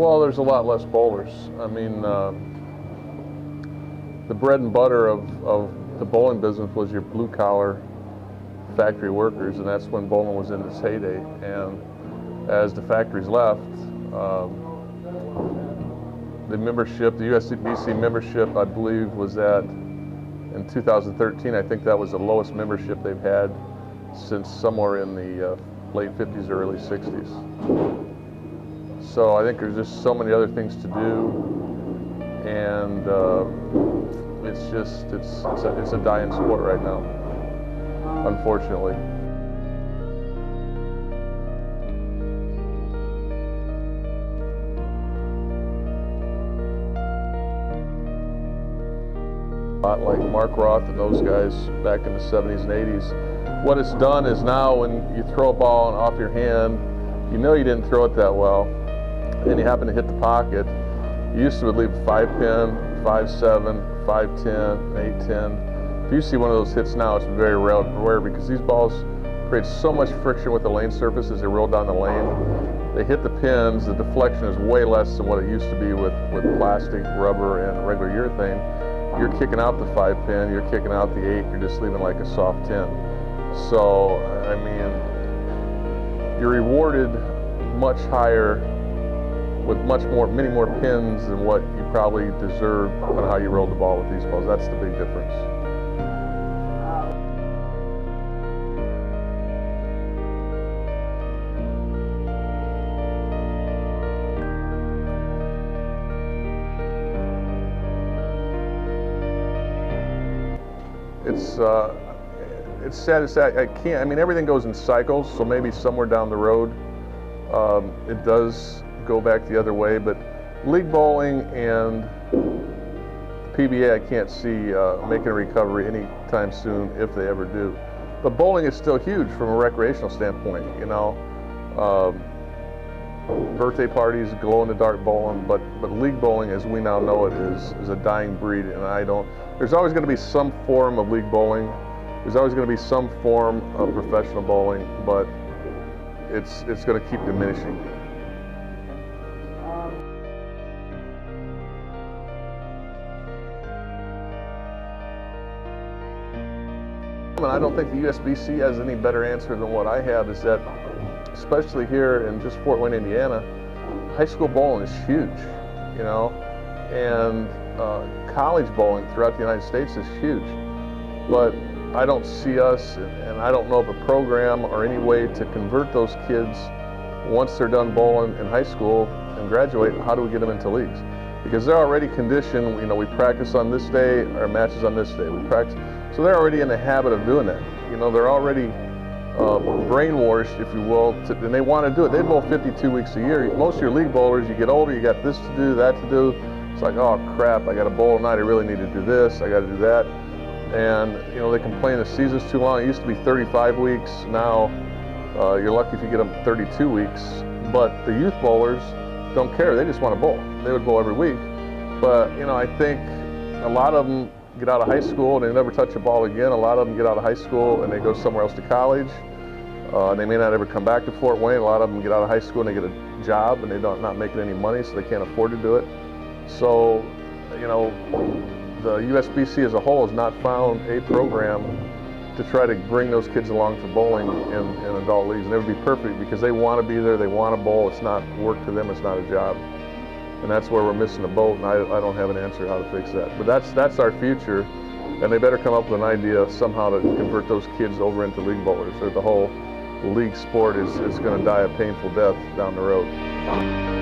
Well, there's a lot less bowlers. I mean, the bread and butter of the bowling business was your blue-collar factory workers, and that's when bowling was in its heyday. And as the factories left, the membership, the USBC membership, I believe, was at, in 2013, I think that was the lowest membership they've had since somewhere in the late 50s or early 60s. So I think there's just so many other things to do, and it's a dying sport right now, unfortunately. Not like Mark Roth and those guys back in the 70s and 80s. What it's done is now when you throw a ball off your hand, you know you didn't throw it that well, and you happen to hit the pocket. You used to would leave a 5-pin, 5-7, 5-10, 8-10. If you see one of those hits now, it's very rare because these balls create so much friction with the lane surface as they roll down the lane. They hit the pins, the deflection is way less than what it used to be with plastic, rubber, and regular urethane. You're kicking out the 5-pin, you're kicking out the 8, you're just leaving like a soft 10. So, I mean, you're rewarded much higher with many more pins than what you probably deserve on how you rolled the ball with these balls. That's the big difference. It's sad to say I can't. I mean, everything goes in cycles, so maybe somewhere down the road it does go back the other way. But league bowling and PBA, I can't see making a recovery anytime soon if they ever do. But bowling is still huge from a recreational standpoint. You know, birthday parties, glow-in-the-dark bowling, but league bowling, as we now know it, is a dying breed, and there's always going to be some form of league bowling. There's always going to be some form of professional bowling, but it's going to keep diminishing. And I don't think the USBC has any better answer than what I have, is that, especially here in just Fort Wayne, Indiana, high school bowling is huge, you know, and college bowling throughout the United States is huge. But I don't see us, and I don't know of a program or any way to convert those kids once they're done bowling in high school and graduate. How do we get them into leagues? Because they're already conditioned. You know, we practice on this day, our matches on this day. We practice, so they're already in the habit of doing that. You know, they're already brainwashed, if you will, and they want to do it. They bowl 52 weeks a year. Most of your league bowlers, you get older, you got this to do, that to do. It's like, oh crap, I got to bowl tonight. I really need to do this. I got to do that. And you know, they complain the season's too long. It used to be 35 weeks. Now you're lucky if you get them 32 weeks. But the youth bowlers don't care. They just want to bowl. They would bowl every week. But you know, I think a lot of them get out of high school and they never touch a ball again. A lot of them get out of high school and they go somewhere else to college. They may not ever come back to Fort Wayne. A lot of them get out of high school and they get a job and they're not making any money, so they can't afford to do it. So, you know, the USBC as a whole has not found a program to try to bring those kids along for bowling in adult leagues. And it would be perfect because they want to be there, they want to bowl. It's not work to them, it's not a job. And that's where we're missing the boat, and I don't have an answer how to fix that. But that's our future, and they better come up with an idea somehow to convert those kids over into league bowlers, or the whole league sport is going to die a painful death down the road.